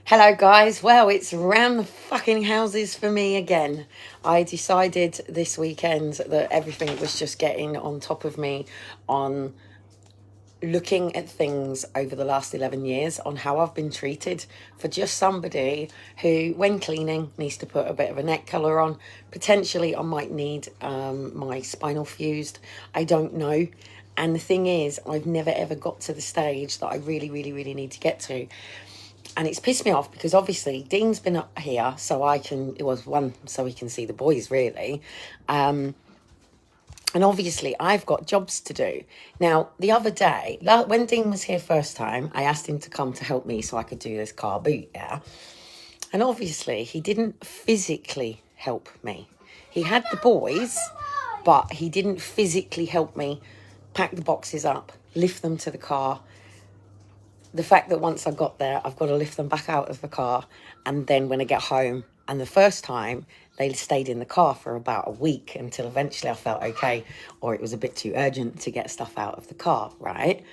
Hello guys, well it's round the fucking houses for me again. I decided this weekend that everything was just getting on top of me on looking at things over the last 11 years on how I've been treated for just somebody who, when cleaning, needs to put a bit of a neck colour on. Potentially I might need my spinal fused, I don't know. And the thing is, I've never ever got to the stage that I really need to get to. And it's pissed me off because obviously Dean's been up here so so he can see the boys really. And obviously I've got jobs to do. Now, the other day, when Dean was here first time, I asked him to come to help me so I could do this car boot, yeah? And obviously he didn't physically help me. He had the boys, but he didn't physically help me pack the boxes up, lift them to the car. The fact that once I got there, I've got to lift them back out of the car. And then when I get home, and the first time, they stayed in the car for about a week until eventually I felt okay, or it was a bit too urgent to get stuff out of the car, right?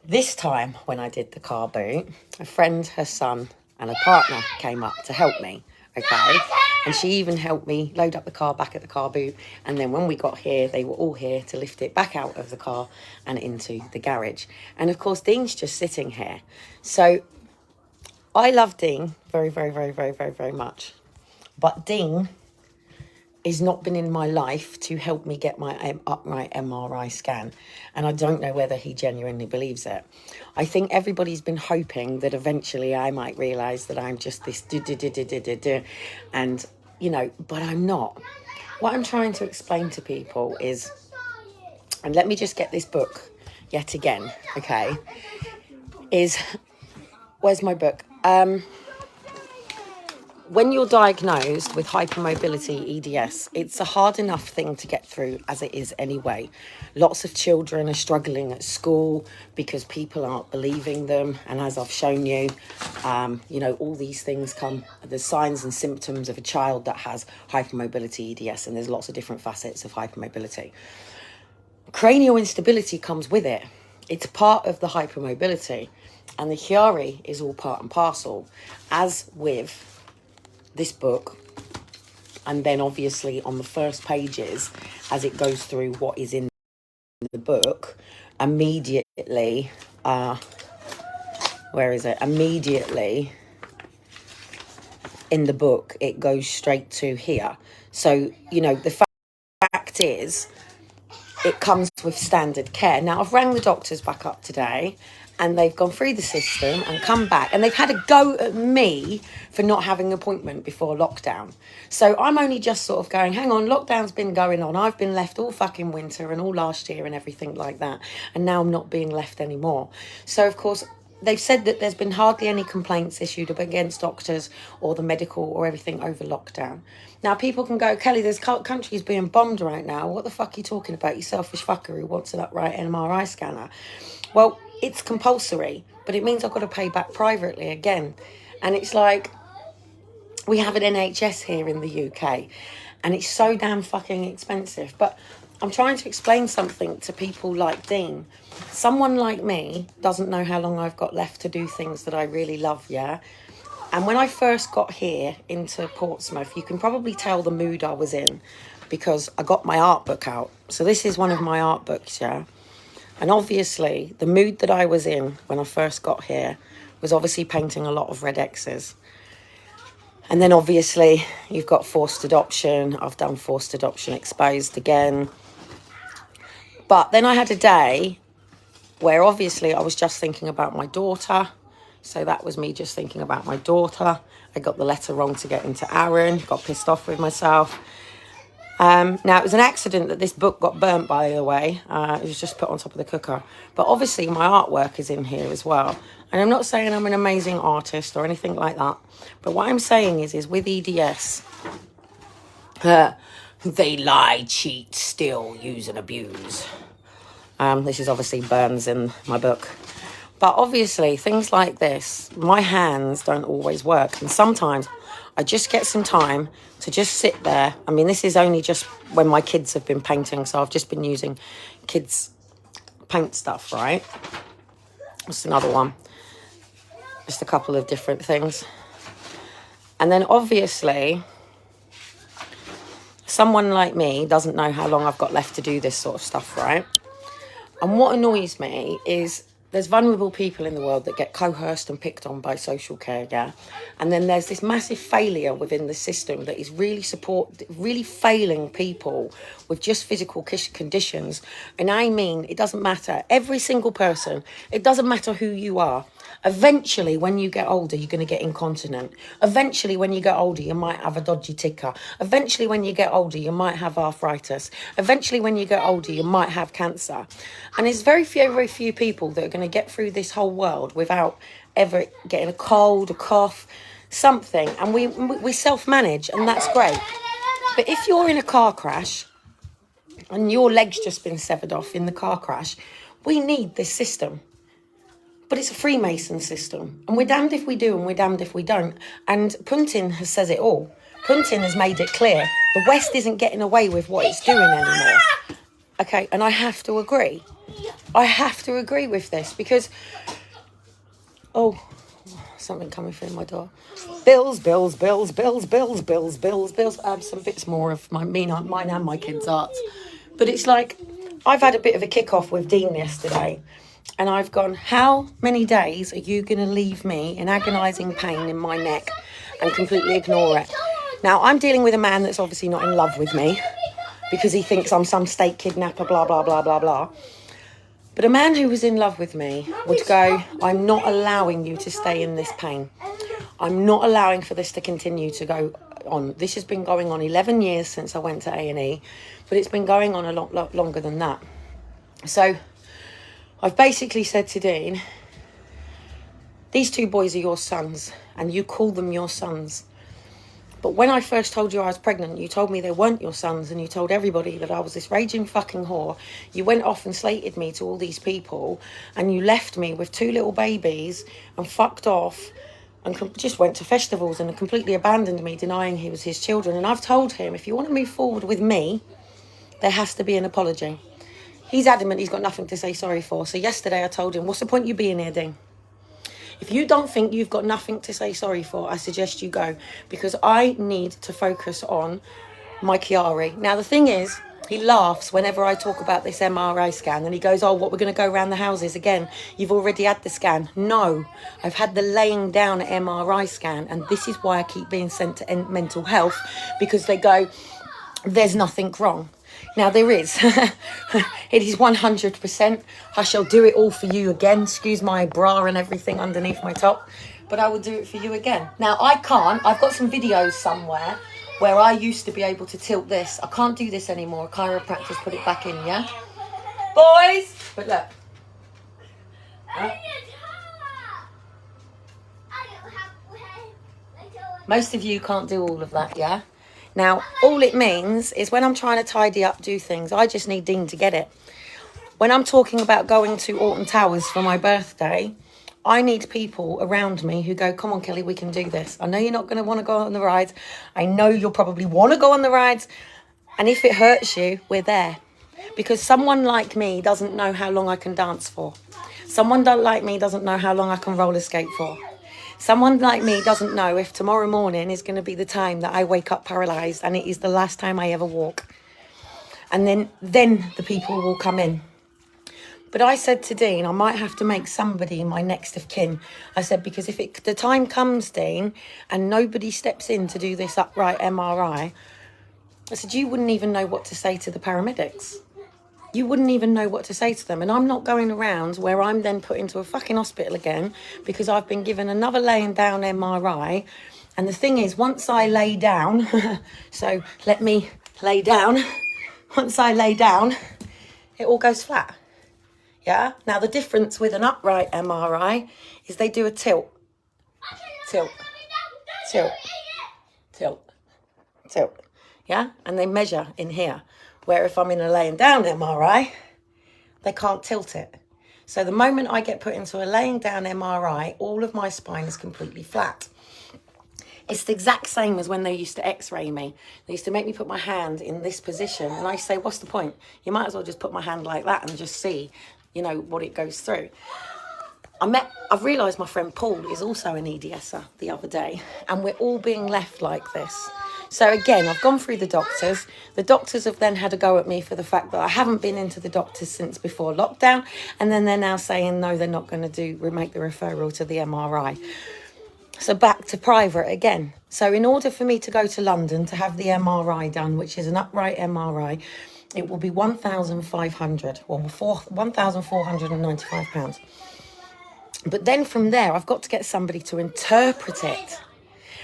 This time, when I did the car boot, a friend, her son, and a partner came up to help me, okay? And she even helped me load up the car back at the car boot. And then when we got here, they were all here to lift it back out of the car and into the garage. And of course, Dean's just sitting here. So I love Dean very much. But Dean has not been in my life to help me get my upright MRI scan. And I don't know whether he genuinely believes it. I think everybody's been hoping that eventually I might realise that I'm just this and, but I'm not. What I'm trying to explain to people is, and let me just get this book yet again, okay, where's my book? When you're diagnosed with hypermobility EDS, it's a hard enough thing to get through as it is anyway. Lots of children are struggling at school because people aren't believing them. And as I've shown you, all these things come, the signs and symptoms of a child that has hypermobility EDS, and there's lots of different facets of hypermobility. Cranial instability comes with it. It's part of the hypermobility. And the Chiari is all part and parcel, as with this book. And then obviously on the first pages, as it goes through what is in the book, immediately in the book it goes straight to here. So the fact is, it comes with standard care. Now, I've rang the doctors back up today and they've gone through the system and come back, and they've had a go at me for not having an appointment before lockdown. So I'm only just sort of going, hang on, lockdown's been going on. I've been left all fucking winter and all last year and everything like that. And now I'm not being left anymore. So, of course, they've said that there's been hardly any complaints issued against doctors or the medical or everything over lockdown. Now, people can go, Kelly, there's countries being bombed right now. What the fuck are you talking about, you selfish fucker who wants an upright MRI scanner? Well, it's compulsory, but it means I've got to pay back privately again. And it's like, we have an NHS here in the UK, and it's so damn fucking expensive. But I'm trying to explain something to people like Dean. Someone like me doesn't know how long I've got left to do things that I really love, yeah? And when I first got here into Portsmouth, you can probably tell the mood I was in because I got my art book out. So this is one of my art books, yeah? And obviously, the mood that I was in when I first got here was obviously painting a lot of red X's. And then obviously, you've got forced adoption. I've done forced adoption exposed again. But then I had a day where obviously I was just thinking about my daughter. So that was me just thinking about my daughter. I got the letter wrong to get into Aaron, got pissed off with myself. Now, it was an accident that this book got burnt, by the way. It was just put on top of the cooker. But obviously, my artwork is in here as well. And I'm not saying I'm an amazing artist or anything like that. But what I'm saying is with EDS, they lie, cheat, steal, use and abuse. This is obviously Burns in my book. But obviously, things like this, my hands don't always work. And sometimes I just get some time to just sit there. I mean, this is only just when my kids have been painting, so I've just been using kids' paint stuff, right? What's another one? Just a couple of different things. And then obviously, someone like me doesn't know how long I've got left to do this sort of stuff, right? And what annoys me is there's vulnerable people in the world that get coerced and picked on by social care, yeah? And then there's this massive failure within the system that is really failing people with just physical conditions. And I mean, it doesn't matter. Every single person, it doesn't matter who you are. Eventually, when you get older, you're going to get incontinent. Eventually, when you get older, you might have a dodgy ticker. Eventually, when you get older, you might have arthritis. Eventually, when you get older, you might have cancer. And there's very few people that are going to get through this whole world without ever getting a cold, a cough, something. And we self-manage, and that's great. But if you're in a car crash and your leg's just been severed off in the car crash, we need this system. But it's a Freemason system. And we're damned if we do and we're damned if we don't. And Putin says it all. Putin has made it clear. The West isn't getting away with what it's doing anymore. Okay, and I have to agree. I have to agree with this because... Oh, something coming through my door. Bills. Some bits more of mine and my kids' arts. But it's like, I've had a bit of a kick-off with Dean yesterday. And I've gone, how many days are you going to leave me in agonising pain in my neck and completely ignore it? Now, I'm dealing with a man that's obviously not in love with me because he thinks I'm some state kidnapper, blah, blah, blah, blah, blah. But a man who was in love with me would go, I'm not allowing you to stay in this pain. I'm not allowing for this to continue to go on. This has been going on 11 years since I went to A&E, but it's been going on a lot longer than that. So... I've basically said to Dean, these two boys are your sons, and you call them your sons. But when I first told you I was pregnant, you told me they weren't your sons, and you told everybody that I was this raging fucking whore. You went off and slated me to all these people, and you left me with two little babies and fucked off and just went to festivals and completely abandoned me, denying he was his children. And I've told him, if you want to move forward with me, there has to be an apology. He's adamant he's got nothing to say sorry for. So yesterday I told him, what's the point you being here, Dean? If you don't think you've got nothing to say sorry for, I suggest you go. Because I need to focus on my Chiari. Now, the thing is, he laughs whenever I talk about this MRI scan. And he goes, oh, what, we're going to go around the houses again? You've already had the scan. No, I've had the laying down MRI scan. And this is why I keep being sent to mental health. Because they go, there's nothing wrong. Now, there is. It is 100%. I shall do it all for you again. Excuse my bra and everything underneath my top. But I will do it for you again. Now, I can't. I've got some videos somewhere where I used to be able to tilt this. I can't do this anymore. Chiropractors put it back in, yeah? Boys! But look. Huh? Most of you can't do all of that, yeah? Now, all it means is when I'm trying to tidy up, do things, I just need Dean to get it. When I'm talking about going to Alton Towers for my birthday, I need people around me who go, come on, Kelly, we can do this. I know you're not going to want to go on the rides. I know you'll probably want to go on the rides. And if it hurts you, we're there. Because someone like me doesn't know how long I can dance for. Someone like me doesn't know how long I can roller skate for. Someone like me doesn't know if tomorrow morning is going to be the time that I wake up paralysed and it is the last time I ever walk. And then the people will come in. But I said to Dean, I might have to make somebody my next of kin. I said, because if the time comes, Dean, and nobody steps in to do this upright MRI, I said, you wouldn't even know what to say to the paramedics. You wouldn't even know what to say to them. And I'm not going around where I'm then put into a fucking hospital again because I've been given another laying down MRI. And the thing is, once I lay down, so let me lay down. Once I lay down, it all goes flat. Yeah? Now, the difference with an upright MRI is they do a tilt. Tilt. Tilt. Tilt. Tilt. Yeah? And they measure in here. Where if I'm in a laying down MRI, they can't tilt it. So the moment I get put into a laying down MRI, all of my spine is completely flat. It's the exact same as when they used to x-ray me. They used to make me put my hand in this position. And I say, what's the point? You might as well just put my hand like that and just see, you know, what it goes through. I've realised my friend Paul is also an EDSer the other day, and we're all being left like this. So again, I've gone through the doctors. The doctors have then had a go at me for the fact that I haven't been into the doctors since before lockdown, and then they're now saying no, they're not going to make the referral to the MRI. So back to private again. So in order for me to go to London to have the MRI done, which is an upright MRI, it will be £1,500, or £1,495. But then from there, I've got to get somebody to interpret it.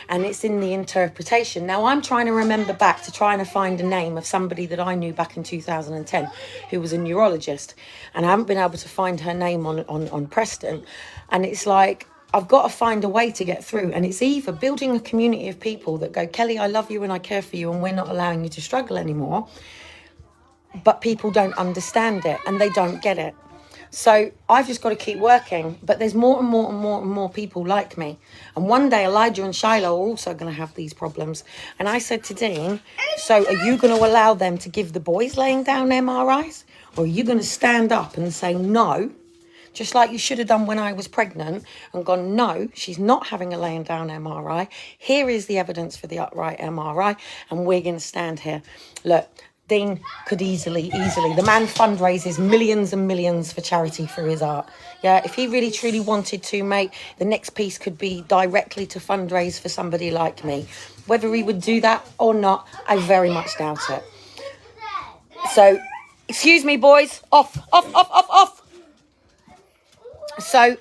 And it's in the interpretation. Now, I'm trying to remember back to trying to find a name of somebody that I knew back in 2010 who was a neurologist. And I haven't been able to find her name on Preston. And it's like, I've got to find a way to get through. And it's either building a community of people that go, Kelly, I love you and I care for you and we're not allowing you to struggle anymore. But people don't understand it and they don't get it. So I've just got to keep working. But there's more and more and more and more people like me. And one day Elijah and Shiloh are also going to have these problems. And I said to Dean, so are you going to allow them to give the boys laying down MRIs? Or are you going to stand up and say no? Just like you should have done when I was pregnant and gone, no, she's not having a laying down MRI. Here is the evidence for the upright MRI. And we're going to stand here. Look. Dean could easily, the man fundraises millions and millions for charity for his art. Yeah, if he really truly wanted to, mate, the next piece could be directly to fundraise for somebody like me. Whether he would do that or not, I very much doubt it. So, excuse me, boys, off. So,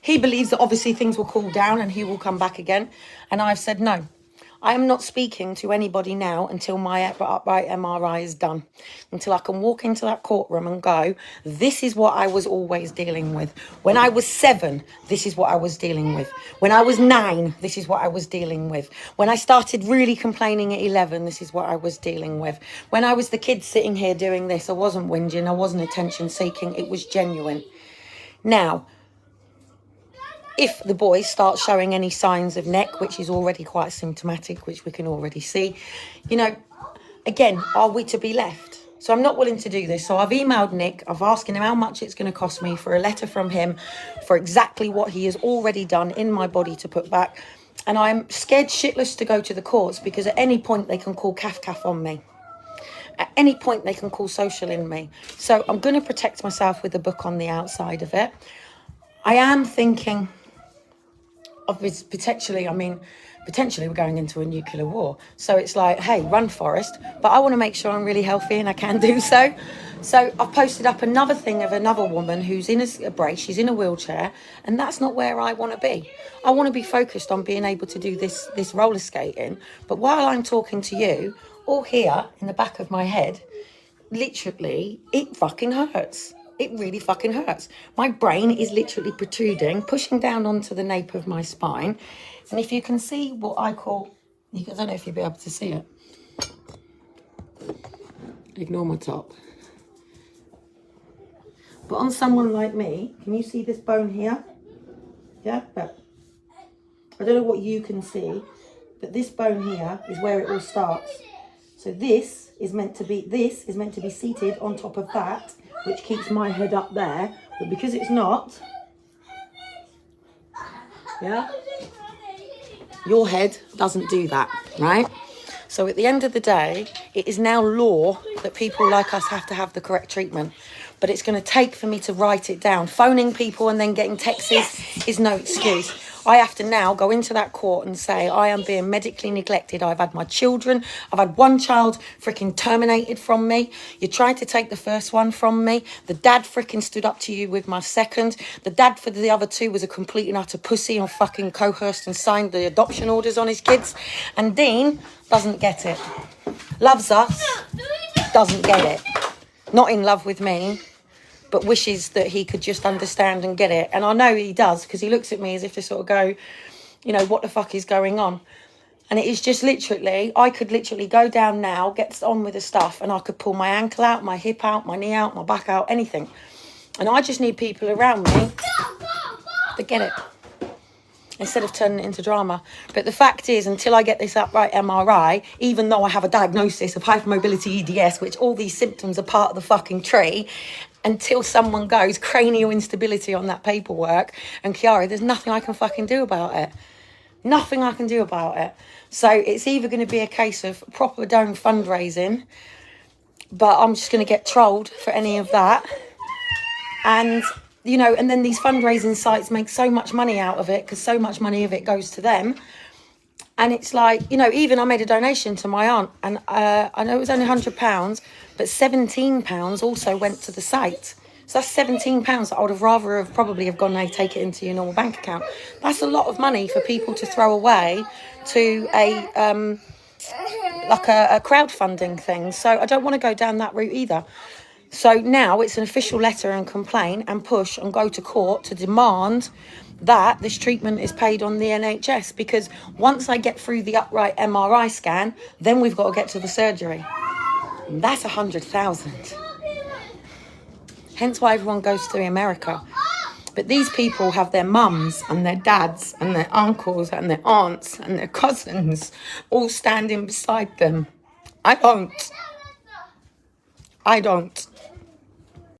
he believes that obviously things will cool down and he will come back again. And I've said no. I am not speaking to anybody now until my upright MRI is done. Until I can walk into that courtroom and go, this is what I was always dealing with. When I was 7, this is what I was dealing with. When I was 9, this is what I was dealing with. When I started really complaining at 11, this is what I was dealing with. When I was the kid sitting here doing this, I wasn't whinging, I wasn't attention seeking, it was genuine. Now, if the boys start showing any signs of neck, which is already quite symptomatic, which we can already see, you know, again, are we to be left? So I'm not willing to do this. So I've emailed Nick. I've asked him how much it's going to cost me for a letter from him for exactly what he has already done in my body to put back. And I'm scared shitless to go to the courts because at any point they can call CAF on me. At any point they can call social in me. So I'm going to protect myself with a book on the outside of it. I am thinking of potentially we're going into a nuclear war. So it's like, hey, run, Forest. But I want to make sure I'm really healthy and I can do so. So I've posted up another thing of another woman who's in a brace. She's in a wheelchair. And that's not where I want to be. I want to be focused on being able to do this roller skating. But while I'm talking to you, all here in the back of my head, literally, it fucking hurts. It really fucking hurts. My brain is literally protruding, pushing down onto the nape of my spine. And if you can see what I call, I don't know if you'll be able to see it. Ignore my top. But on someone like me, can you see this bone here? Yeah, but I don't know what you can see, but this bone here is where it all starts. So this is meant to be seated on top of that, which keeps my head up there, but because it's not, yeah, your head doesn't do that, right? So at the end of the day, it is now law that people like us have to have the correct treatment, but it's going to take for me to write it down. Phoning people and then getting texts is no excuse. I have to now go into that court and say, I am being medically neglected. I've had my children. I've had one child freaking terminated from me. You tried to take the first one from me. The dad freaking stood up to you with my second. The dad for the other 2 was a complete and utter pussy and fucking coerced and signed the adoption orders on his kids. And Dean doesn't get it. Loves us, doesn't get it. Not in love with me, but wishes that he could just understand and get it. And I know he does, because he looks at me as if to sort of go, you know, what the fuck is going on? And it is just literally, I could literally go down now, get on with the stuff, and I could pull my ankle out, my hip out, my knee out, my back out, anything. And I just need people around me that get it, instead of turning it into drama. But the fact is, until I get this upright MRI, even though I have a diagnosis of hypermobility EDS, which all these symptoms are part of the fucking tree, until someone goes cranial instability on that paperwork. And Kiara, there's nothing I can fucking do about it. Nothing I can do about it. So it's either going to be a case of proper dome fundraising, but I'm just going to get trolled for any of that. And, you know, and then these fundraising sites make so much money out of it because so much money of it goes to them. And it's like, you know, even I made a donation to my aunt, and I know it was only £100, but £17 also went to the site. So that's £17 that I would have rather have probably have gone, hey, take it into your normal bank account. That's a lot of money for people to throw away to a crowdfunding thing. So I don't want to go down that route either. So now it's an official letter and complain and push and go to court to demand that this treatment is paid on the NHS, because once I get through the upright MRI scan, then we've got to get to the surgery. And that's 100,000. Hence why everyone goes to America. But these people have their mums and their dads and their uncles and their aunts and their cousins all standing beside them. I don't.